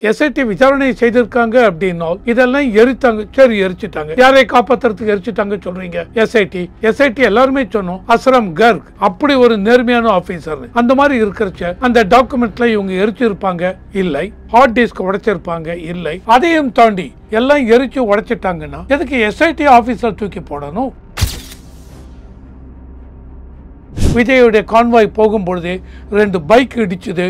SID விசாரணை செய்திருக்காங்க அப்படின்னால் இதெல்லாம் எரித்தாங்க. சரி, எரிச்சிட்டாங்க. யாரை காப்பாத்துறதுக்கு எரிச்சிட்டாங்க சொல்றீங்க? எஸ்ஐடி எல்லாருமே சொன்னோம் அஸ்ரம் கர்க் அப்படி ஒரு நேர்மையான ஆபீசர். அந்த மாதிரி இருக்கிறச்ச அந்த டாக்குமெண்ட்ல இவங்க எரிச்சிருப்பாங்க இல்லை, ஹார்ட் டிஸ்க் உடைச்சிருப்பாங்க இல்லை. அதையும் தாண்டி எல்லாம் எரிச்சு உடைச்சிட்டாங்கன்னா எதுக்கு எஸ்ஐடி ஆபீசர் தூக்கி போடணும்? விஜயுடைய கான்வாய் போகும்பொழுதே 2 பைக் இடிச்சுது.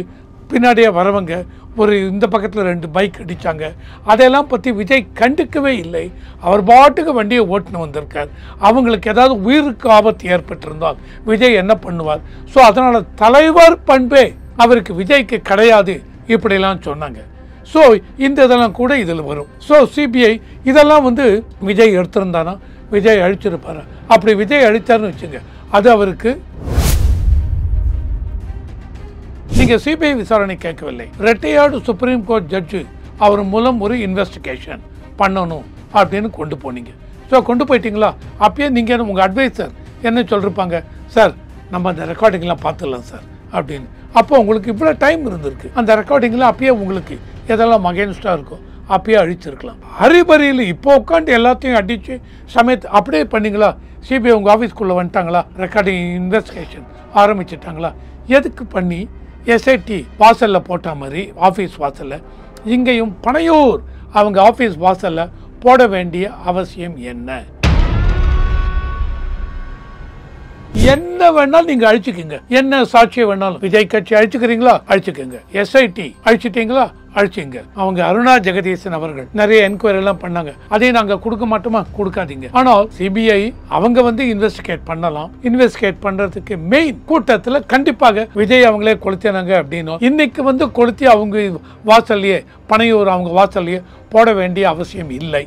பின்னாடியே வரவங்க ஒரு இந்த பக்கத்தில் 2 பைக் அடித்தாங்க. அதையெல்லாம் பற்றி விஜய் கண்டுக்கவே இல்லை. அவர் பாட்டுக்கு வண்டியை ஓட்டுன்னு வந்திருக்கார். அவங்களுக்கு ஏதாவது உயிருக்கு ஆபத்து ஏற்பட்டிருந்தால் விஜய் என்ன பண்ணுவார்? ஸோ அதனால் தலைவர் பண்பே அவருக்கு விஜய்க்கு கிடையாது இப்படிலாம் சொன்னாங்க. ஸோ இந்த இதெல்லாம் கூட இதில் வரும். ஸோ சிபிஐ இதெல்லாம் விஜய் எடுத்திருந்தானா விஜய் அழிச்சிருப்பாரு. அப்படி விஜய் அழித்தார்னு வச்சுங்க, அது அவருக்கு நீங்க சிபிஐ விசாரணை கேட்கவில்லை. ரிட்டையர்டு சுப்ரீம் கோர்ட் ஜட்ஜு அவர் மூலம் ஒரு இன்வெஸ்டிகேஷன் பண்ணணும் அப்படின்னு கொண்டு போனீங்க. ஸோ கொண்டு போயிட்டீங்களா? அப்பயே நீங்கள் உங்கள் அட்வைசர் என்ன சொல்லிருப்பாங்க, சார் நம்ம அந்த ரெக்கார்டிங்லாம் பார்த்துடலாம் சார் அப்படின்னு. அப்போ உங்களுக்கு இவ்வளோ டைம் இருந்திருக்கு. அந்த ரெக்கார்டிங்கில் அப்பயே உங்களுக்கு எதெல்லாம் அகேன்ஸ்டாக இருக்கும் அப்பயே அழிச்சிருக்கலாம். ஹரிபரியில் இப்போ உட்காந்து எல்லாத்தையும் அடித்து சமயத்து அப்படியே பண்ணீங்களா? சிபிஐ உங்கள் ஆஃபீஸ்க்குள்ளே வந்துட்டாங்களா? ரெக்கார்டிங் இன்வெஸ்டிகேஷன் ஆரம்பிச்சிட்டாங்களா? எதுக்கு பண்ணி எஸ்ஐடி வாசலில் போட்ட மாதிரி ஆஃபீஸ் வாசலில் இங்கேயும் பனையூர் அவங்க ஆஃபீஸ் வாசலில் போட வேண்டிய அவசியம் என்ன? என்ன வேணாலும் நீங்க அழிச்சுக்கீங்க, என்ன சாட்சியை வேணாலும். விஜய் கட்சி அழிச்சுக்கிறீங்களா? அழிச்சுக்கோங்க. எஸ்ஐடி அழிச்சிட்டீங்களா? அழிச்சிங்க. அவங்க அருணா ஜெகதீசன் அவர்கள் நிறைய என்கொயரி எல்லாம் பண்ணாங்க. அதை நாங்க கொடுக்க மாட்டோமா? கொடுக்காதீங்க. ஆனால் சிபிஐ அவங்க இன்வெஸ்டிகேட் பண்ணலாம். இன்வெஸ்டிகேட் பண்றதுக்கு மெயின் கூட்டத்துல கண்டிப்பாக விஜய் அவங்களே கொளுத்தினாங்க அப்படின்னு இன்னைக்கு கொளுத்தி அவங்க வாசல்லையே பனையூர் அவங்க வாசல்லையே போட வேண்டிய அவசியம் இல்லை.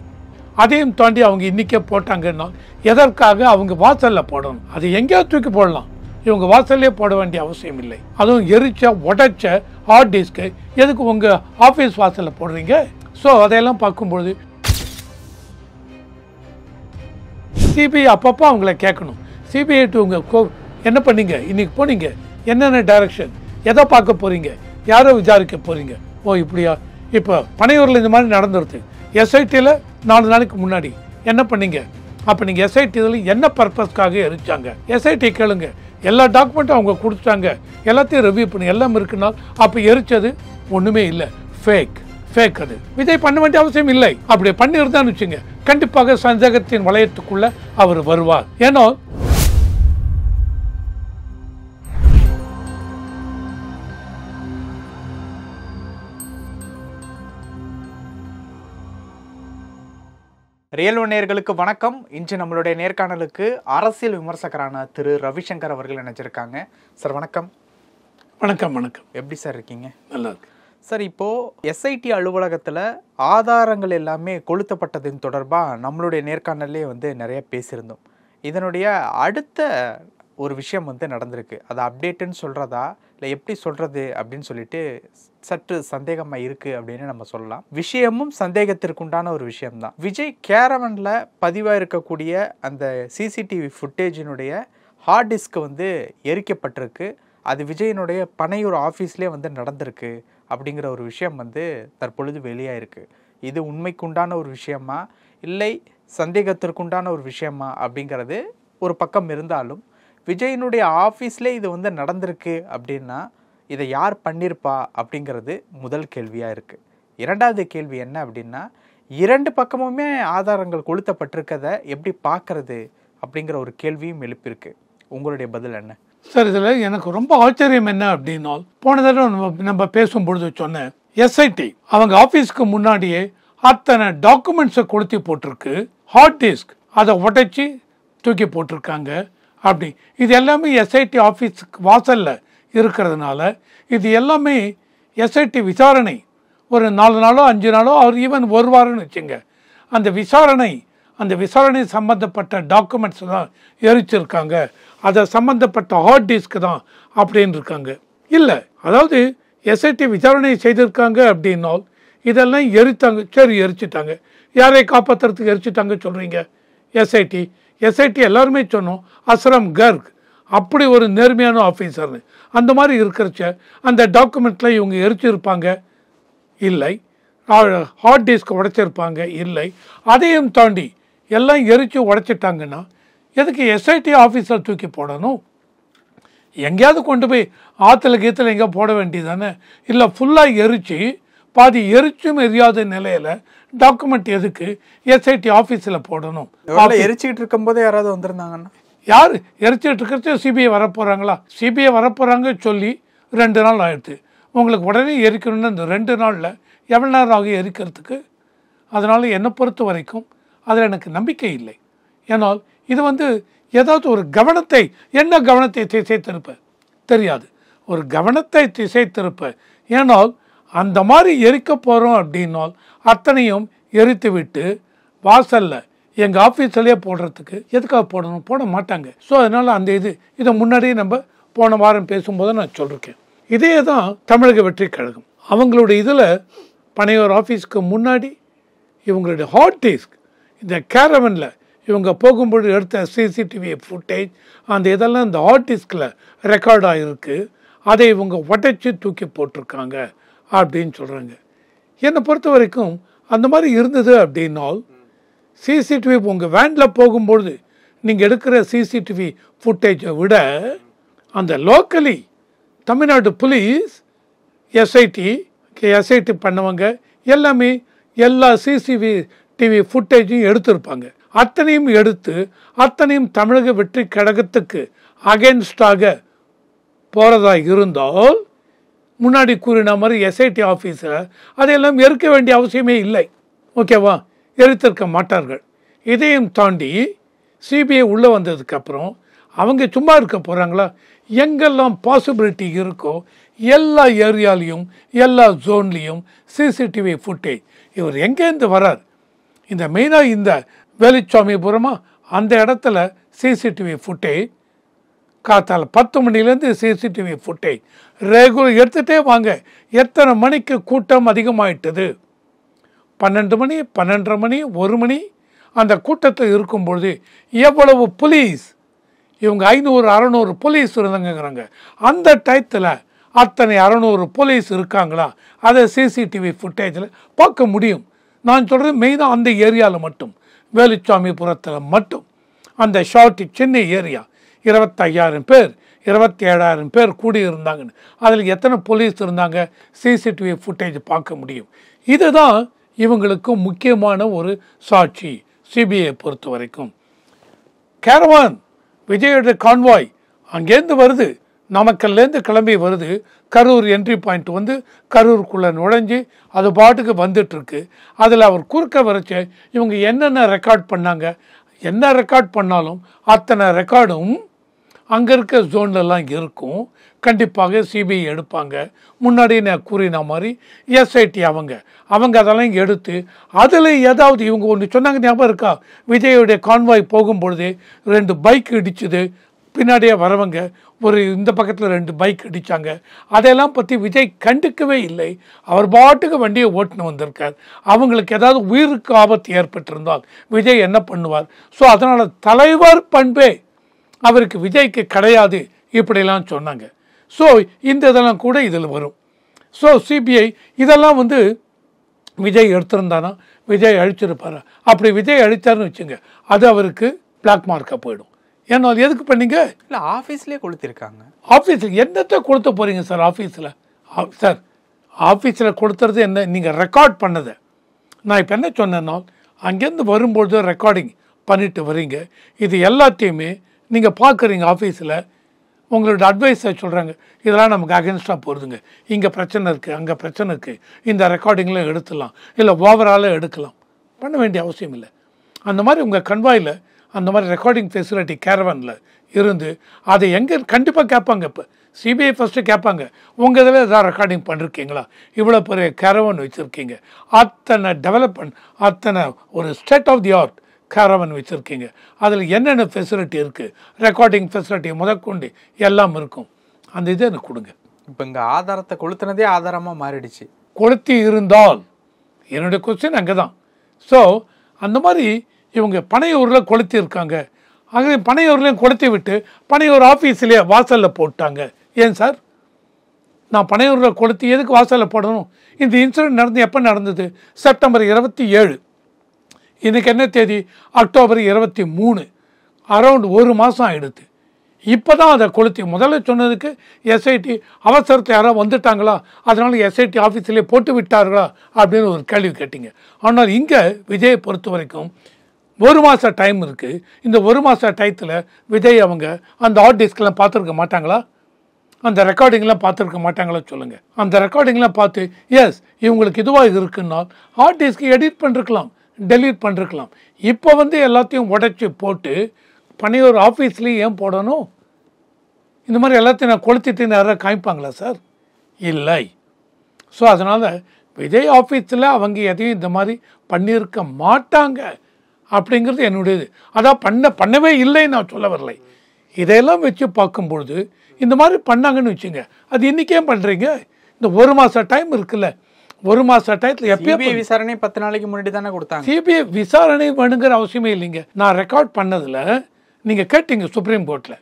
அதையும் தாண்டி அவங்க இன்னைக்கே போட்டாங்கன்னா எதற்காக அவங்க வாசல்ல போடணும்? அது எங்கேயோ தூக்கி போடலாம். இவங்க வாசல்லே போட வேண்டிய அவசியம் இல்லை. அதுவும் எரிச்ச உடைச்ச ஹார்ட் டிஸ்க்கு எதுக்கு உங்க ஆபீஸ் வாசல்ல போடுறீங்க? ஸோ அதையெல்லாம் பார்க்கும்பொழுது சிபிஐ அப்பப்போ அவங்கள கேட்கணும். சிபிஐ உங்க என்ன பண்ணீங்க, இன்னைக்கு போனீங்க, என்னென்ன டைரக்ஷன், எதை பார்க்க போறீங்க, யாரை விசாரிக்க போறீங்க? ஓ இப்படியா? இப்போ பனையூரில் இந்த மாதிரி நடந்துருது. எஸ்ஐடியில் 4 நாளைக்கு முன்னாடி என்ன பண்ணீங்க? அப்போ நீங்கள் எஸ்ஐடியில் என்ன பர்பஸ்க்காக எரிச்சாங்க? எஸ்ஐடி கேளுங்க. எல்லா டாக்குமெண்ட்டும் அவங்க கொடுத்துட்டாங்க. எல்லாத்தையும் ரிவ்யூ பண்ணி எல்லாம் இருக்குன்னா அப்போ எரிச்சது ஒன்றுமே இல்லை, ஃபேக். அது விஜய் பண்ண வேண்டிய அவசியம் இல்லை. அப்படி பண்ணியிருந்தான்னு வச்சுங்க, கண்டிப்பாக சந்தேகத்தின் வளையத்துக்குள்ள அவர் வருவார். ஏன்னா ரியல் ஒன் நேயர்களுக்கு வணக்கம். இன்று நம்மளுடைய நேர்காணலுக்கு அரசியல் விமர்சகரான திரு ரவிசங்கர் அவர்கள் நினைச்சிருக்காங்க. சார் வணக்கம். வணக்கம். எப்படி சார் இருக்கீங்க? நல்லா இருக்கு சார். இப்போது எஸ்ஐடி அலுவலகத்தில் ஆதாரங்கள் எல்லாமே கொளுத்தப்பட்டதின் தொடர்பாக நம்மளுடைய நேர்காணல்லே நிறைய பேசியிருந்தோம். இதனுடைய அடுத்த ஒரு விஷயம் நடந்திருக்கு. அது அப்டேட்டுன்னு சொல்கிறதா இல்லை எப்படி சொல்கிறது அப்படின்னு சொல்லிட்டு சற்று சந்தேகமாக இருக்குது அப்படின்னு நம்ம சொல்லலாம். விஷயமும் சந்தேகத்திற்குண்டான ஒரு விஷயம்தான். விஜய் கேரவனில் பதிவாக இருக்கக்கூடிய அந்த சிசிடிவி ஃபுட்டேஜினுடைய ஹார்ட் டிஸ்க் எரிக்கப்பட்டிருக்கு. அது விஜயனுடைய பனையூர் ஆஃபீஸ்லேயே நடந்திருக்கு அப்படிங்கிற ஒரு விஷயம் தற்பொழுது வெளியாயிருக்கு. இது உண்மைக்குண்டான ஒரு விஷயமா இல்லை சந்தேகத்திற்குண்டான ஒரு விஷயமா அப்படிங்கிறது ஒரு பக்கம் இருந்தாலும், விஜயனுடைய ஆஃபீஸ்லேயே இது நடந்திருக்கு அப்படின்னா இதை யார் பண்ணியிருப்பா அப்படிங்கிறது முதல் கேள்வியாக இருக்குது. இரண்டாவது கேள்வி என்ன அப்படின்னா, 2 பக்கமுமே ஆதாரங்கள் கொளுத்தப்பட்டிருக்கதை எப்படி பார்க்கறது அப்படிங்கிற ஒரு கேள்வியும் எழுப்பியிருக்கு. உங்களுடைய பதில் என்ன சார்? இதில் எனக்கு ரொம்ப ஆச்சரியம் என்ன அப்படின்னா, போன தடவை நம்ம பேசும்பொழுது சொன்னேன், எஸ்ஐடி அவங்க ஆஃபீஸ்க்கு முன்னாடியே அத்தனை டாக்குமெண்ட்ஸை கொளுத்தி போட்டிருக்கு, ஹார்ட் டிஸ்க் அதை உடைச்சி தூக்கி போட்டிருக்காங்க. அப்படி இது எல்லாமே எஸ்ஐடி ஆஃபீஸுக்கு வாசலில் இருக்கிறதுனால இது எல்லாமே எஸ்ஐடி விசாரணை ஒரு 4 நாளோ 5 நாளோ அவர் ஈவன் 1 வாரம்னு வச்சுங்க, அந்த விசாரணை சம்மந்தப்பட்ட டாக்குமெண்ட்ஸ் தான் எரிச்சிருக்காங்க, அதை சம்மந்தப்பட்ட ஹார்ட் டிஸ்க் தான் அப்படின்னு இருக்காங்க. இல்லை, அதாவது எஸ்ஐடி விசாரணை செய்திருக்காங்க அப்படின்னால் இதெல்லாம் எரித்தாங்க. சரி, எரிச்சிட்டாங்க. யாரை காப்பாற்றுறதுக்கு எரிச்சிட்டாங்க சொல்கிறீங்க? எஸ்ஐடி எல்லாருமே சொன்னோம் அஸ்ரம் கர்க் அப்படி ஒரு நேர்மையான ஆஃபீஸர்னு. அந்த மாதிரி இருக்கிறச்ச அந்த டாக்குமெண்ட்டில் இவங்க எரிச்சிருப்பாங்க இல்லை, ஹார்ட் டிஸ்க் உடைச்சிருப்பாங்க, இல்லை. அதையும் தாண்டி எல்லாம் எரித்து உடைச்சிட்டாங்கன்னா எதுக்கு எஸ்ஐடி ஆஃபீஸில் தூக்கி போடணும்? எங்கேயாவது கொண்டு போய் ஆற்றுல கீத்தில் எங்கே போட வேண்டியதானே? இல்லை ஃபுல்லாக எரித்து பாதி எரிச்சும் எரியாத நிலையில் டாக்குமெண்ட் எதுக்கு எஸ்ஐடி ஆஃபீஸில் போடணும்? எரிச்சிக்கிட்டு இருக்கும்போதே யாராவது வந்திருந்தாங்கன்னா யார் எரிச்சிட்டு இருக்கிறது? சிபிஐ வரப்போகிறாங்களா? சிபிஐ வரப்போகிறாங்க சொல்லி 2 நாள் ஆயிடுது. உங்களுக்கு உடனே எரிக்கணும்னு இந்த 2 நாளில் எவ்வளோ நேரம் ஆகும் எரிக்கிறதுக்கு? அதனால் என்னை பொறுத்த வரைக்கும் அதில் எனக்கு நம்பிக்கை இல்லை. ஏன்னால் இது ஏதாவது ஒரு கவனத்தை, என்ன கவனத்தை திசை திருப்ப தெரியாது, ஒரு கவனத்தை திசை திருப்ப. ஏன்னால் அந்த மாதிரி எரிக்க போகிறோம் அப்படின்னால் அத்தனையும் எரித்து விட்டு வாசலில் எங்கள் ஆஃபீஸ்லேயே போடுறதுக்கு எதுக்காக போடணும்? போட மாட்டாங்க. ஸோ அதனால் அந்த இதை முன்னாடியே நம்ம போன வாரம் பேசும்போது நான் சொல்லியிருக்கேன். இதே தான் தமிழக வெற்றி கழகம். அவங்களுடைய இதில் பனையூர் ஆஃபீஸ்க்கு முன்னாடி இவங்களுடைய ஹார்ட் டிஸ்க் இந்த கேரவனில் இவங்க போகும்பொழுது எடுத்த சிசிடிவி ஃபுட்டேஜ் அந்த இதெல்லாம் இந்த ஹார்ட் டிஸ்கில் ரெக்கார்ட் ஆகிருக்கு. அதை இவங்க உடைச்சி தூக்கி போட்டிருக்காங்க அப்படின்னு சொல்கிறாங்க. என்னை பொறுத்த வரைக்கும் அந்த மாதிரி இருந்தது அப்படின்னால் சிசிடிவி உங்கள் வேனில் போகும்பொழுது நீங்கள் எடுக்கிற சிசிடிவி ஃபுட்டேஜை விட அந்த லோக்கலி தமிழ்நாடு போலீஸ் எஸ்ஐடி பண்ணவங்க எல்லாமே எல்லா சிசிடிவி ஃபுட்டேஜையும் எடுத்திருப்பாங்க. அத்தனையும் எடுத்து அத்தனையும் தமிழக வெற்றி கழகத்துக்கு அகென்ஸ்டாக போகிறதா இருந்தால் முன்னாடி கூறின மாதிரி எஸ்ஐடி ஆஃபீஸில் அதையெல்லாம் எரிக்க வேண்டிய அவசியமே இல்லை. ஓகேவா? எரித்திருக்க மாட்டார்கள். இதையும் தாண்டி சிபிஐ உள்ளே வந்ததுக்கப்புறம் அவங்க சும்மா இருக்க போகிறாங்களா? எங்கெல்லாம் பாசிபிலிட்டி இருக்கோ எல்லா ஏரியாலையும் எல்லா ஜோன்லேயும் சிசிடிவி ஃபுட்டேஜ். இவர் எங்கேருந்து வரார்? இந்த மெயினாக இந்த வேலுச்சாமிபுரமா அந்த இடத்துல சிசிடிவி ஃபுட்டேஜ் காத்தால் 10 மணிலேருந்து சிசிடிவி ஃபுட்டேஜ் ரெகுலர் எடுத்துகிட்டே வாங்க. எத்தனை மணிக்கு கூட்டம் அதிகமாயிட்டது? 12 மணி, 12:30 மணி, 1 மணி அந்த கூட்டத்தில் இருக்கும்பொழுது எவ்வளவு போலீஸ்? இவங்க 500-600 போலீஸ் இருந்தாங்கிறாங்க. அந்த டயத்தில் அத்தனை 600 போலீஸ் இருக்காங்களா? அதை சிசிடிவி ஃபுட்டேஜில் பார்க்க முடியும். நான் சொல்கிறது மெயினாக அந்த ஏரியாவில் மட்டும், வேலுச்சாமிபுரத்தில் மட்டும், அந்த ஷார்ட் சின்ன ஏரியா 25,000 பேர் 27,000 பேர் கூடி இருந்தாங்கன்னு அதில் எத்தனை போலீஸ் இருந்தாங்க? சிசிடிவி ஃபுட்டேஜ் பார்க்க முடியும். இதுதான் இவங்களுக்கு முக்கியமான ஒரு சாட்சி சிபிஐ பொறுத்த வரைக்கும். கேரவான் விஜயோட கான்வாய் அங்கேருந்து வருது, நாமக்கல்லேருந்து கிளம்பி வருது, கரூர் என்ட்ரி பாயிண்ட் கரூருக்குள்ளே நுழைஞ்சி அது பாட்டுக்கு வந்துட்டுருக்கு. அதில் அவர் குறுக்க வரைச்ச இவங்க என்னென்ன ரெக்கார்ட் பண்ணாங்க, என்ன ரெக்கார்ட் பண்ணாலும் அத்தனை ரெக்கார்டும் அங்கே இருக்க ஜோன்லலாம் இருக்கும். கண்டிப்பாக சிபிஐ எடுப்பாங்க. முன்னாடி நான் கூறின மாதிரி எஸ்ஐடி அவங்க அதெல்லாம் எடுத்து அதில் ஏதாவது இவங்க ஒன்று சொன்னாங்க, ஞாபகம் இருக்கா? விஜயோடைய கான்வாய் போகும்பொழுதே 2 பைக் இடிச்சுது, பின்னாடியே வரவங்க ஒரு இந்த பக்கத்தில் 2 பைக் இடித்தாங்க. அதையெல்லாம் பற்றி விஜய் கண்டுக்கவே இல்லை. அவர் பாட்டுக்கு வண்டியை ஓட்டுன்னு வந்திருக்கார். அவங்களுக்கு ஏதாவது உயிருக்கு ஆபத்து ஏற்பட்டிருந்தால் விஜய் என்ன பண்ணுவார்? ஸோ அதனால் தலைவர் பண்பே அவருக்கு விஜய்க்கு கிடையாது இப்படிலாம் சொன்னாங்க. ஸோ இந்த இதெல்லாம் கூட இதில் வரும். ஸோ சிபிஐ இதெல்லாம் விஜய் எடுத்திருந்தானா விஜய் அழிச்சிருப்பாரா? அப்படி விஜய் அழித்தார்னு வச்சுங்க, அது அவருக்கு பிளாக் மார்க்காக போயிடும். ஏன்னா எதுக்கு பண்ணீங்க? இல்லை ஆஃபீஸ்லேயே கொளுத்திருக்காங்க. ஆஃபீஸில் என்னத்தை கொடுத்த போகிறீங்க சார்? ஆஃபீஸில் சார் ஆஃபீஸில் கொடுத்துறது என்ன? நீங்கள் ரெக்கார்ட் பண்ணதை நான் இப்போ என்ன சொன்னேன்னா, அங்கேருந்து வரும்பொழுது ரெக்கார்டிங் பண்ணிட்டு வரீங்க. இது எல்லாத்தையுமே நீங்கள் பார்க்குறீங்க. ஆஃபீஸில் உங்களோட அட்வைஸை சொல்கிறாங்க, இதெல்லாம் நமக்கு அகென்ஸ்டாக போகிறதுங்க, இங்கே பிரச்சனை இருக்குது, அங்கே பிரச்சனை இருக்குது, இந்த ரெக்கார்டிங்லாம் எடுத்துடலாம், இல்லை ஓவராலாக எடுக்கலாம். பண்ண வேண்டிய அவசியம் இல்லை. அந்த மாதிரி உங்கள் கன்வாயில் அந்த மாதிரி ரெக்கார்டிங் ஃபெசிலிட்டி கேரவனில் இருந்து அதை எங்கே கண்டிப்பாக கேட்பாங்க. இப்போ சிபிஐ ஃபஸ்ட்டு கேட்பாங்க, உங்கள் இதில் எதாவது ரெக்கார்டிங் பண்ணிருக்கீங்களா? இவ்வளோ பெரிய கேரவன் வச்சுருக்கீங்க, அத்தனை டெவலப்மெண்ட், அத்தனை ஒரு state of the art caravan வச்சுருக்கீங்க, அதில் என்னென்ன ஃபெசிலிட்டி இருக்குது, ரெக்கார்டிங் ஃபெசிலிட்டி முதற்கொண்டு எல்லாம் இருக்கும். அந்த இதை எனக்கு கொடுங்க. இப்போ இங்கே ஆதாரத்தை கொளுத்துனதே ஆதாரமாக மாறிடுச்சு. கொளுத்தி இருந்தால் என்னுடைய கொஸ்டின் அங்கே தான். ஸோ அந்த மாதிரி இவங்க பனையூரில் கொளுத்தி இருக்காங்க. ஆகவே பனையூர்லேயும் கொளுத்தி விட்டு பனையூர் ஆஃபீஸ்லேயே வாசலில் போட்டாங்க. ஏன் சார்? நான் பனையூரில் கொளுத்தி எதுக்கு வாசலில் போடணும்? இந்த இன்சிடென்ட் நடந்து எப்போ நடந்தது? செப்டம்பர் 27. இன்றைக்கி என்ன தேதி? அக்டோபர் 23. அரௌண்ட் 1 மாதம் ஆகிடுது. இப்போ தான் அதை கொளுத்தி முதல்ல சொன்னதுக்கு எஸ்ஐடி அவசரத்தில் யாராவது வந்துட்டாங்களா, அதனால் எஸ்ஐடி ஆஃபீஸ்லேயே போட்டு விட்டார்களா அப்படின்னு ஒரு கேள்வி கேட்டிங்க. ஆனால் இங்கே விஜயை பொறுத்த வரைக்கும் 1 மாத டைம் இருக்குது. இந்த 1 மாத டயத்தில் விஜய் அவங்க அந்த ஹார்ட் டிஸ்க்லாம் பார்த்துருக்க மாட்டாங்களா? அந்த ரெக்கார்டிங்லாம் பார்த்துருக்க மாட்டாங்களா சொல்லுங்கள். அந்த ரெக்கார்டிங்லாம் பார்த்து எஸ் இவங்களுக்கு இதுவாக இருக்குன்னா ஹார்ட் டிஸ்க்கு எடிட் பண்ணிருக்கலாம், டெலீட் பண்ணிருக்கலாம். இப்போ எல்லாத்தையும் உடைச்சி போட்டு பனையூர் ஆஃபீஸ்லேயும் ஏன் போடணும்? இந்த மாதிரி எல்லாத்தையும் நான் கொளுத்திட்டு யாராவது காமிப்பாங்களா சார்? இல்லை. ஸோ அதனால் விஜய் ஆஃபீஸில் அவங்க எதையும் இந்த மாதிரி பண்ணியிருக்க மாட்டாங்க அப்படிங்கிறது என்னுடையது. அதான் பண்ணவே இல்லைன்னு நான் சொல்ல வரலை. இதையெல்லாம் வச்சு பார்க்கும்பொழுது இந்த மாதிரி பண்ணாங்கன்னு வச்சுங்க, அது இன்றைக்கே பண்ணுறீங்க. இந்த 1 மாத டைம் இருக்குல்ல, 1 மாத டயத்தில் எப்போ விசாரணை 10 நாளைக்கு முன்னாடி தானே கொடுத்தாங்க. சிபிஐ விசாரணை வேணுங்கிற அவசியமே இல்லைங்க. நான் ரெக்கார்ட் பண்ணதில் நீங்கள் கேட்டீங்க சுப்ரீம் கோர்ட்டில்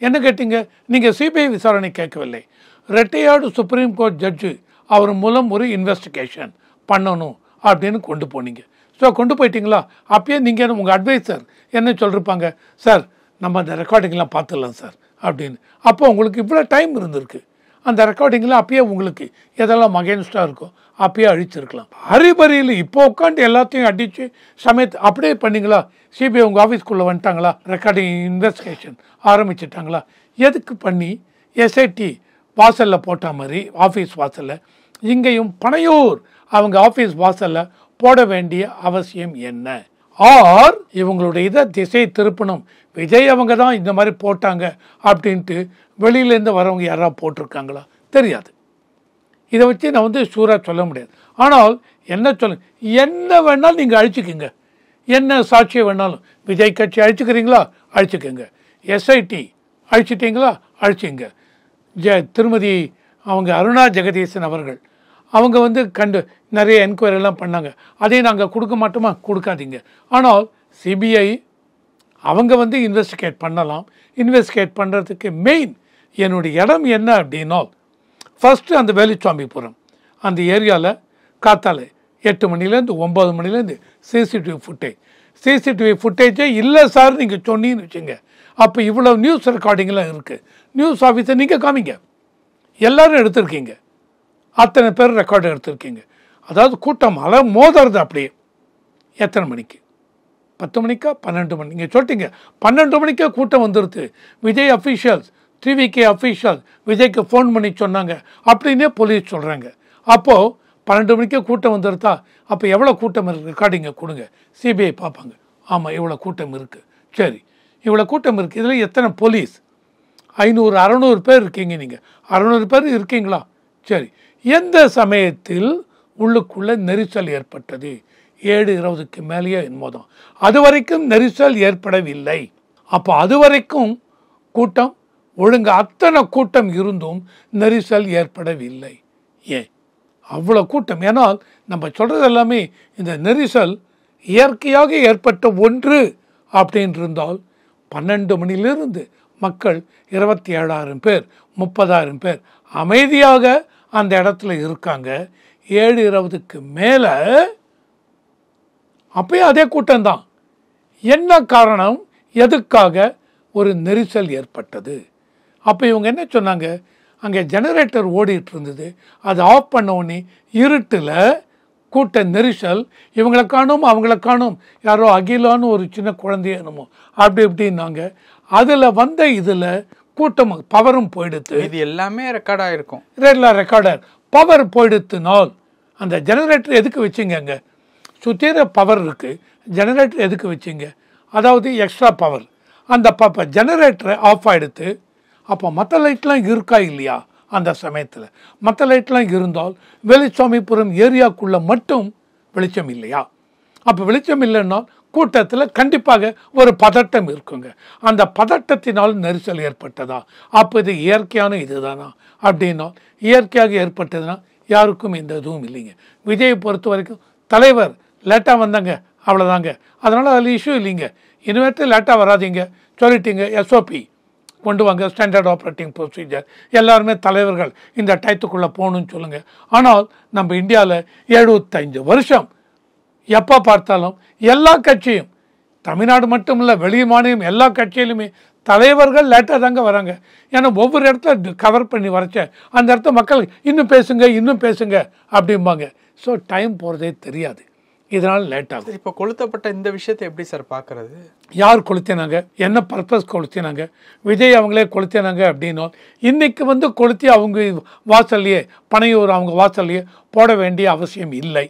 என்ன கேட்டீங்க? நீங்கள் சிபிஐ விசாரணை கேட்கவில்லை. ரிட்டையர்டு சுப்ரீம் கோர்ட் ஜட்ஜு அவர் மூலம் ஒரு இன்வெஸ்டிகேஷன் பண்ணணும் அப்படின்னு கொண்டு போனீங்க. ஸோ கொண்டு போயிட்டீங்களா? அப்பயே நீங்கள் உங்கள் அட்வைசர் என்ன சொல்லிருப்பாங்க, சார் நம்ம அந்த ரெக்கார்டிங்லாம் பார்த்துடலாம் சார் அப்படின்னு. அப்போ உங்களுக்கு இவ்வளோ டைம் இருந்திருக்கு. அந்த ரெக்கார்டிங்கில் அப்பயே உங்களுக்கு எதெல்லாம் அகேன்ஸ்டாக இருக்கோ அப்பயே அழிச்சிருக்கலாம். ஹரிபரியில் இப்போ உட்காந்து எல்லாத்தையும் அடித்து சமயத்து அப்படியே பண்ணிங்களா? சிபிஐ உங்கள் ஆஃபீஸ்க்குள்ளே வந்துட்டாங்களா? ரெக்கார்டிங் இன்வெஸ்டிகேஷன் ஆரம்பிச்சிட்டாங்களா? எதுக்கு பண்ணி எஸ்ஐடி வாசலில் போட்ட மாதிரி ஆஃபீஸ் வாசலில் இங்கேயும் பனையூர் அவங்க ஆஃபீஸ் வாசலில் போட வேண்டிய அவசியம் என்ன? ஆர் இவங்களுடைய இதை திசை திருப்பணும், விஜய் அவங்க தான் இந்த மாதிரி போட்டாங்க அப்படின்ட்டு வெளியிலேருந்து வரவங்க யாராவது போட்டிருக்காங்களா? தெரியாது. இதை வச்சு நான் ஷூராக சொல்ல முடியாது. ஆனால் என்ன வேணாலும் நீங்கள் அழிச்சிக்கோங்க, என்ன சாட்சியை வேணாலும். விஜய் கட்சி அழிச்சுக்கிறீங்களா? அழிச்சுக்கோங்க. எஸ்ஐடி அழிச்சிட்டிங்களா? அழிச்சிங்க. திருமதி அவங்க அருணா ஜெகதீசன் அவர்கள் அவங்க கண்டு நிறைய என்கொயரிலாம் பண்ணாங்க. அதையும் நாங்கள் கொடுக்க மாட்டோமா? கொடுக்காதீங்க. ஆனால் சிபிஐ அவங்க இன்வெஸ்டிகேட் பண்ணலாம். இன்வெஸ்டிகேட் பண்ணுறதுக்கு மெயின் என்னுடைய இடம் என்ன அப்படின்னா, ஃபஸ்ட்டு அந்த வேலுச்சாமிபுரம் அந்த ஏரியாவில் காத்தால 8 மணிலேருந்து 9 மணிலேருந்து சிசிடிவி ஃபுட்டேஜே இல்லை சார் நீங்கள் சொன்னீங்கன்னு வச்சுங்க. அப்போ இவ்வளோ நியூஸ் ரெக்கார்டிங்லாம் இருக்குது. நியூஸ் ஆஃபீஸை நீங்கள் காமிங்க. எல்லோரும் எடுத்திருக்கீங்க, அத்தனை பேர் ரெக்கார்டு எடுத்திருக்கீங்க. அதாவது கூட்டம் அலை மோதுறது அப்படியே. எத்தனை மணிக்கு? 10 மணிக்கா 12 மணி? நீங்கள் சொல்லிட்டீங்க 12 மணிக்கே கூட்டம் வந்துடுது. விஜய் அஃபீஷியல்ஸ், டிவிகே அஃபீஷியல்ஸ் விஜய்க்கு ஃபோன் பண்ணி சொன்னாங்க அப்படின்னே போலீஸ் சொல்கிறாங்க. அப்போது 12 மணிக்கே கூட்டம் வந்துடுதா? அப்போ எவ்வளோ கூட்டம் இருக்குது? ரெக்கார்டிங்கை கொடுங்க, சிபிஐ பார்ப்பாங்க. ஆமாம் இவ்வளோ கூட்டம் இருக்குது. சரி இவ்வளோ கூட்டம் இருக்குது, இதில் எத்தனை போலீஸ்? 500-600 பேர் இருக்கீங்க. நீங்கள் 600 பேர் இருக்கீங்களா? சரி, எந்த சமயத்தில் உள்ளுக்குள்ளே நெரிசல் ஏற்பட்டது? 7:20க்கு மேலேயே என்னமோதான். அது வரைக்கும் நெரிசல் ஏற்படவில்லை. அப்போ அது வரைக்கும் கூட்டம் ஒழுங்கு அத்தனை கூட்டம் இருந்தும் நெரிசல் ஏற்படவில்லை. ஏன் அவ்வளோ கூட்டம்? ஏன்னால் நம்ம சொல்கிறது எல்லாமே இந்த நெரிசல் இயற்கையாக ஏற்பட்ட ஒன்று அப்படின்னு இருந்தால் 12 மணிலிருந்து மக்கள் 27,000 பேர் 30,000 பேர் அமைதியாக அந்த இடத்துல இருக்காங்க. 7:20க்கு மேலே அப்பயே அதே கூட்டம்தான். என்ன காரணம்? எதுக்காக ஒரு நெரிசல் ஏற்பட்டது? அப்போ இவங்க என்ன சொன்னாங்க, அங்கே ஜெனரேட்டர் ஓடிட்டு இருந்தது, அது ஆஃப் பண்ண உடனே இருட்டில் கூட்ட நெரிசல், இவங்களை காணும் அவங்கள காணும், யாரோ அகிலான்னு ஒரு சின்ன குழந்தைய என்னமோ அப்படி இப்படின்னாங்க. அதில் வந்த இதில் கூட்டம் பவரும் போயிடுத்து. இது எல்லாமே ரெக்கார்ட் ஆகிருக்கும். இதெல்லாம் ரெக்கார்டர் பவர் போயிடுத்துனால் அந்த ஜெனரேட்டர் எதுக்கு வச்சுங்க? அங்கே சுற்றிற பவர் இருக்குது, ஜெனரேட்டர் எதுக்கு வச்சுங்க? அதாவது எக்ஸ்ட்ரா பவர். அந்த ஜெனரேட்டரை ஆஃப் ஆகிடுத்து. அப்போ மற்ற லைட்லாம் இருக்கா இல்லையா? அந்த சமயத்தில் மற்ற லைட்லாம் இருந்தால் வேலுச்சாமிபுரம் ஏரியாக்குள்ளே மட்டும் வெளிச்சம் இல்லையா? அப்போ வெளிச்சம் இல்லைன்னா கூட்டத்தில் கண்டிப்பாக ஒரு பதட்டம் இருக்குங்க. அந்த பதட்டத்தினால் நெரிசல் ஏற்பட்டதா? அப்போ இது இயற்கையான இதுதானா அப்படின்னா, இயற்கையாக ஏற்பட்டதுன்னா யாருக்கும் எந்த இதுவும் இல்லைங்க. விஜயை பொறுத்த வரைக்கும் தலைவர் லேட்டாக வந்தாங்க அவ்வளோதாங்க, அதனால் அதில் இஷ்யூ இல்லைங்க. இனிமேட்டு லேட்டாக வராதிங்க சொல்லிட்டீங்க, எஸ்ஓபி கொண்டு வாங்க, ஸ்டாண்டர்ட் ஆப்ரேட்டிங் ப்ரொசீஜர், எல்லாருமே தலைவர்கள் இந்த டயத்துக்குள்ளே போகணும்னு சொல்லுங்கள். ஆனால் நம்ம இந்தியாவில் 75 வருஷம் எப்போ பார்த்தாலும் எல்லா கட்சியும், தமிழ்நாடு மட்டும் இல்லை வெளி மாநிலம் எல்லா கட்சியிலுமே தலைவர்கள் லேட்டாக தாங்க வராங்க. ஏன்னா ஒவ்வொரு இடத்துல கவர் பண்ணி வரைச்ச அந்த இடத்த மக்கள் இன்னும் பேசுங்க அப்படிம்பாங்க. ஸோ டைம் போகிறதே தெரியாது, இதனால் லேட் ஆகும். இப்போ கொளுத்தப்பட்ட இந்த விஷயத்தை எப்படி சார் பார்க்குறது? யார் கொளுத்தினாங்க, என்ன பர்பஸ் கொளுத்தினாங்க? விஜய் அவங்களே கொளுத்தினாங்க அப்படின்னும் இன்றைக்கி வந்து கொளுத்தி அவங்க வாசல்லையே, பனையூர் அவங்க வாசல்லையே போட வேண்டிய அவசியம் இல்லை.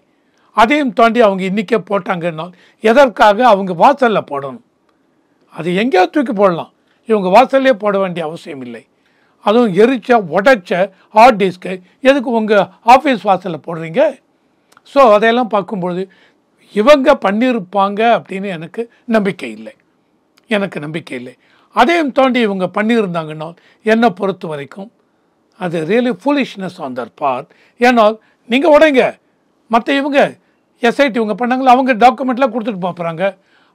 அதையும் தாண்டி அவங்க இன்றைக்கே போட்டாங்கன்னா எதற்காக அவங்க வாசலில் போடணும்? அது எங்கேயோ தூக்கி போடலாம், இவங்க வாசல்லே போட வேண்டிய அவசியம் இல்லை. அதுவும் எரிச்ச உடைச்ச ஹார்ட் டிஸ்க்கு எதுக்கு உங்கள் ஆஃபீஸ் வாசலில் போடுறீங்க? ஸோ அதையெல்லாம் பார்க்கும்பொழுது இவங்க பண்ணியிருப்பாங்க அப்படின்னு எனக்கு நம்பிக்கை இல்லை. அதையும் தாண்டி இவங்க பண்ணியிருந்தாங்கன்னா என்னை பொறுத்த வரைக்கும் அது really foolishness on their part. ஏன்னால் நீங்கள் உடைங்க, மற்ற இவங்க எஸ்ஐடி இவங்க பண்ணாங்களா, அவங்க டாக்குமெண்ட்லாம் கொடுத்துட்டு பார்க்குறாங்க,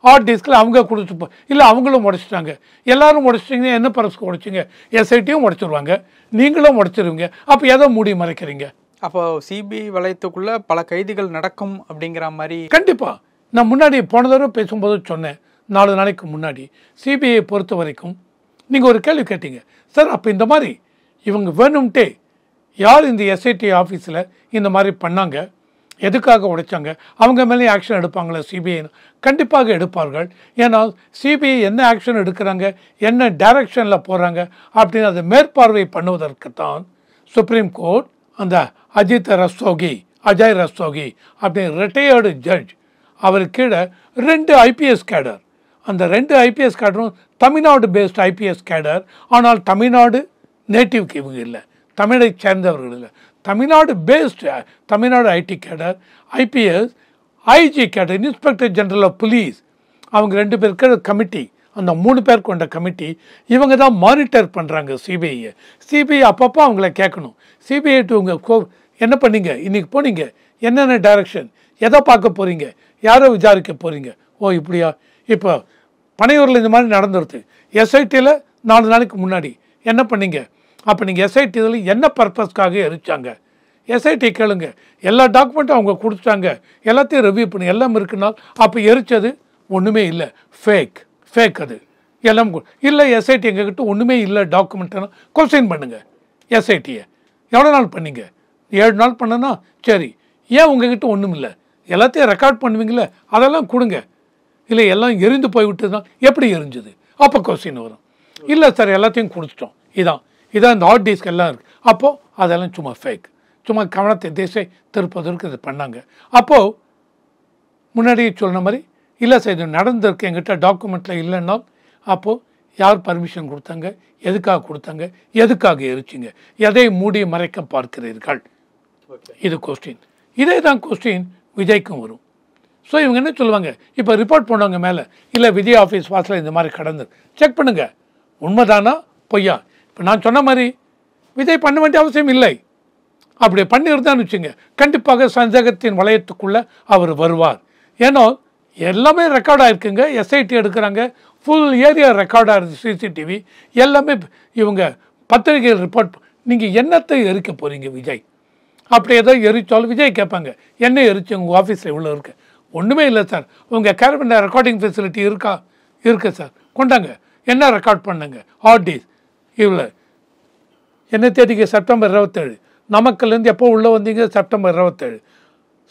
ஹார்ட் டிஸ்கில் அவங்க கொடுத்துட்டு இல்லை அவங்களும் உடைச்சிட்டாங்க, எல்லாரும் உடைச்சிட்டிங்க, என்ன பரஸ்க்கு உடைச்சிங்க, எஸ்ஐடியும் உடைச்சிருவாங்க, நீங்களும் உடைச்சிருவீங்க. அப்போ எதை மூடி மறைக்கிறீங்க? அப்போ சிபிஐ வளையத்துக்குள்ள பல கைதுகள் நடக்கும் அப்படிங்கிற மாதிரி. கண்டிப்பாக நான் முன்னாடி போன தடவை பேசும்போது சொன்னேன், 4 நாளைக்கு முன்னாடி சிபிஐ பொறுத்த வரைக்கும் நீங்கள் ஒரு கேள்வி கேட்டீங்க சார், அப்போ இந்த மாதிரி இவங்க வேணும்ட்டே யார் இந்த எஸ்ஐடி ஆஃபீஸில் இந்த மாதிரி பண்ணாங்க, எதுக்காக உடைச்சாங்க, அவங்க மேலே ஆக்ஷன் எடுப்பாங்களா சிபிஐ? கண்டிப்பாக எடுப்பார்கள். ஏன்னா சிபிஐ என்ன ஆக்ஷன் எடுக்கிறாங்க, என்ன டைரக்ஷனில் போகிறாங்க அப்படின்னு அதை மேற்பார்வை பண்ணுவதற்குத்தான் சுப்ரீம் கோர்ட் அந்த அஜய் ரஸ்தோகி அப்படின்னு ரிட்டையர்டு ஜட்ஜ், அவர் கீழே 2 ஐபிஎஸ் கேடர், அந்த 2 ஐபிஎஸ் கேடரும் தமிழ்நாடு பேஸ்ட் ஐபிஎஸ் கேடர். ஆனால் தமிழ்நாடு நேட்டிவ்க்கு இவங்க இல்லை, தமிழை சேர்ந்தவர்கள் இல்லை, Tamil Nadu based Tamil Nadu IT cadre, IPS, IG cadre, inspector general of police, அவங்க 2 பேருக்கு கமிட்டி, அந்த 3 பேர் கொண்ட கமிட்டி இவங்க தான் மானிட்டர் பண்ணுறாங்க சிபிஐயை. சிபிஐ அப்பப்போ அவங்கள கேட்கணும், சிபிஐ உங்கள் என்ன பண்ணீங்க, இன்றைக்கி போனீங்க, என்னென்ன டைரக்ஷன், எதை பார்க்க போகிறீங்க, யாரை விசாரிக்க போகிறீங்க? ஓ இப்படியா, இப்போ பனையூரில் இந்த மாதிரி நடந்துருது, எஸ்ஐடியில் 4 நாளைக்கு முன்னாடி என்ன பண்ணீங்க, அப்போ நீங்கள் எஸ்ஐடியில் என்ன பர்பஸ்க்காக எரிச்சாங்க, எஸ்ஐடி கேளுங்க, எல்லா டாக்குமெண்ட்டும் அவங்க கொடுத்துட்டாங்க, எல்லாத்தையும் ரிவ்யூ பண்ணி எல்லாம் இருக்குன்னா அப்போ எரிச்சது ஒன்றுமே இல்லை, ஃபேக் அது எல்லாம் இல்லை. எஸ்ஐடி எங்ககிட்ட ஒன்றுமே இல்லை டாக்குமெண்ட்னா கொஸ்டின் பண்ணுங்கள் எஸ்ஐடியை. எவ்வளோ நாள் பண்ணீங்க? 7 நாள் பண்ணனா சரி, ஏன் உங்ககிட்ட ஒன்றும் இல்லை, எல்லாத்தையும் ரெக்கார்ட் பண்ணுவீங்களே அதெல்லாம் கொடுங்க. இல்லை எல்லாம் எரிந்து போய்விட்டுனா எப்படி எரிஞ்சுது, அப்போ கொஸ்டின் வரும். இல்லை சார் எல்லாத்தையும் கொடுத்துட்டோம், இதான் இந்த ஹார்ட் டிஸ்க் எல்லாம் இருக்குது, அப்போது அதெல்லாம் சும்மா ஃபேக், சும்மா கவனத்தை திசை திருப்பதற்கு இது பண்ணாங்க. அப்போது முன்னாடியே சொன்ன மாதிரி இல்லை சார் இது நடந்திருக்கு, எங்கிட்ட டாக்குமெண்ட்டில் இல்லைன்னா அப்போது யார் பர்மிஷன் கொடுத்தாங்க, எதுக்காக கொடுத்தாங்க, எதுக்காக எரிச்சிங்க, எதை மூடி மறைக்க பார்க்கிறீர்கள், இது கொஸ்டின். இதே தான் கொஸ்டின் விஜய்க்கும் வரும். ஸோ இவங்க என்ன சொல்லுவாங்க, இப்போ ரிப்போர்ட் பண்ணவங்க மேலே இல்லை விஜய் ஆஃபீஸ் வாசலில் இந்த மாதிரி கடந்து செக் பண்ணுங்கள், உண்மைதானா பொய்யா. இப்போ நான் சொன்ன மாதிரி விஜய் பண்ண வேண்டிய அவசியம் இல்லை, அப்படி பண்ணியிருந்தான்னு வச்சுங்க கண்டிப்பாக சந்தேகத்தின் வளையத்துக்குள்ளே அவர் வருவார். ஏன்னா எல்லாமே ரெக்கார்ட் ஆகிருக்குங்க, எஸ்ஐடி எடுக்கிறாங்க, ஃபுல் ஏரியா ரெக்கார்ட் ஆகுது, சிசிடிவி எல்லாமே. இவங்க பத்திரிகைகள் ரிப்போர்ட், நீங்கள் என்னத்தை எரிக்க போகிறீங்க விஜய், அப்படி ஏதோ எரிச்சாலும் விஜய் கேட்பாங்க என்ன எரிச்சு உங்கள் ஆஃபீஸில் இவ்வளோ இருக்கு, ஒன்றுமே இல்லை சார், உங்கள் கேரபின் ரெக்கார்டிங் ஃபெசிலிட்டி இருக்கு சார், கொண்டாங்க, என்ன ரெக்கார்ட் பண்ணுங்க, ஹார்ட் டிஸ்க் இவ்வளோ. என்ன தேதிக்கு செப்டம்பர் 27, நமக்குலேருந்து எப்போ உள்ளே வந்தீங்க, செப்டம்பர் 27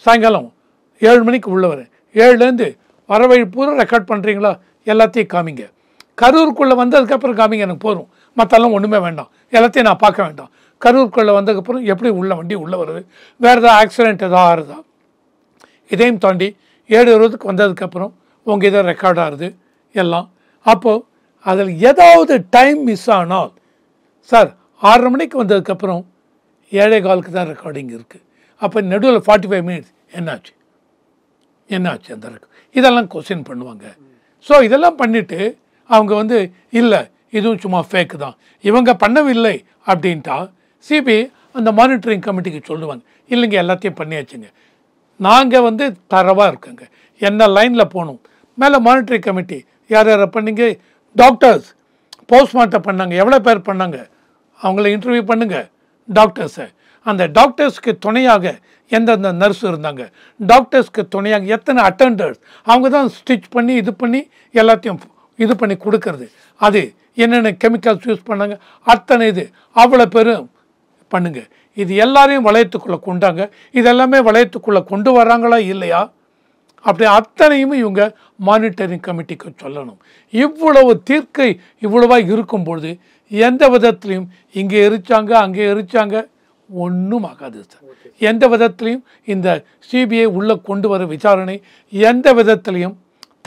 சாயங்காலம் 7 மணிக்கு உள்ளே வரேன், 7லேருந்து வர வழி பூரா ரெக்கார்ட் பண்ணுறீங்களா, எல்லாத்தையும் காமிங்க, கரூருக்குள்ளே வந்ததுக்கப்புறம் காமிங்க, எனக்கு போதும், மற்றெல்லாம் ஒன்றுமே வேண்டாம், எல்லாத்தையும் நான் பார்க்க வேண்டாம். கரூருக்குள்ளே வந்ததுக்கப்புறம் எப்படி வண்டி உள்ளே வருது, வேறு ஏதாவது ஆக்சிடென்ட் எதாவது ஆகுதா, இதையும் தாண்டி 7:20 வந்ததுக்கப்புறம் உங்கள் இதை ரெக்கார்ட் ஆகுது எல்லாம். அப்போது அதில் ஏதாவது டைம் மிஸ் ஆனால் சார் 6:30 மணிக்கு வந்ததுக்கப்புறம் 7:15 தான் ரெக்கார்டிங் இருக்குது, அப்போ நடுவில் 45 மினிட்ஸ் என்னாச்சு அந்த இதெல்லாம் கொஸ்டின் பண்ணுவாங்க. ஸோ இதெல்லாம் பண்ணிவிட்டு அவங்க இல்லை இதுவும் சும்மா ஃபேக்கு தான், இவங்க பண்ணவில்லை அப்படின்ட்டா சிபிஐ அந்த மானிட்டரிங் கமிட்டிக்கு சொல்லுவாங்க, இல்லைங்க எல்லாத்தையும் பண்ணியாச்சுங்க, நாங்கள் தரவாக இருக்கோங்க, என்ன லைனில் போகணும், மேலே மானிட்டரிங் கமிட்டி யார் யாரை பண்ணிங்க, டாக்டர்ஸ் போஸ்ட்மார்ட்டம் பண்ணாங்க, எவ்வளோ பேர் பண்ணாங்க, அவங்கள இன்டர்வியூ பண்ணுங்க டாக்டர்ஸை. அந்த டாக்டர்ஸ்க்கு துணையாக எந்தெந்த நர்ஸ் இருந்தாங்க, டாக்டர்ஸ்க்கு துணையாக எத்தனை அட்டெண்டர்ஸ், அவங்க தான் ஸ்டிச் பண்ணி இது பண்ணி எல்லாத்தையும் இது பண்ணி கொடுக்கறது. அது என்னென்ன கெமிக்கல்ஸ் யூஸ் பண்ணாங்க, அத்தனை இது அவ்வளோ பேரும் பண்ணுங்க. இது எல்லாரையும் வளையத்துக்குள்ளே கொண்டாங்க. இதெல்லாமே வளையத்துக்குள்ளே கொண்டு வர்றாங்களா இல்லையா, அப்படி அத்தனையும் இவங்க மானிட்டரிங் கமிட்டிக்கு சொல்லணும். இவ்வளவு தீர்க்கை இவ்வளவா இருக்கும்பொழுது எந்த விதத்துலையும் இங்கே எரிச்சாங்க அங்கே எரிச்சாங்க ஒன்றும் ஆகாது சார். எந்த விதத்துலையும் இந்த சிபிஐ உள்ளே கொண்டு வர விசாரணை எந்த விதத்துலையும்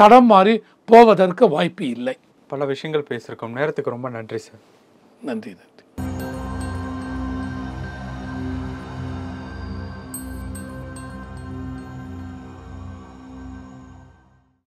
தடம் மாறி போவதற்கு வாய்ப்பு இல்லை. பல விஷயங்கள் பேசியிருக்கோம். நேரத்துக்கு ரொம்ப நன்றி சார். நன்றி.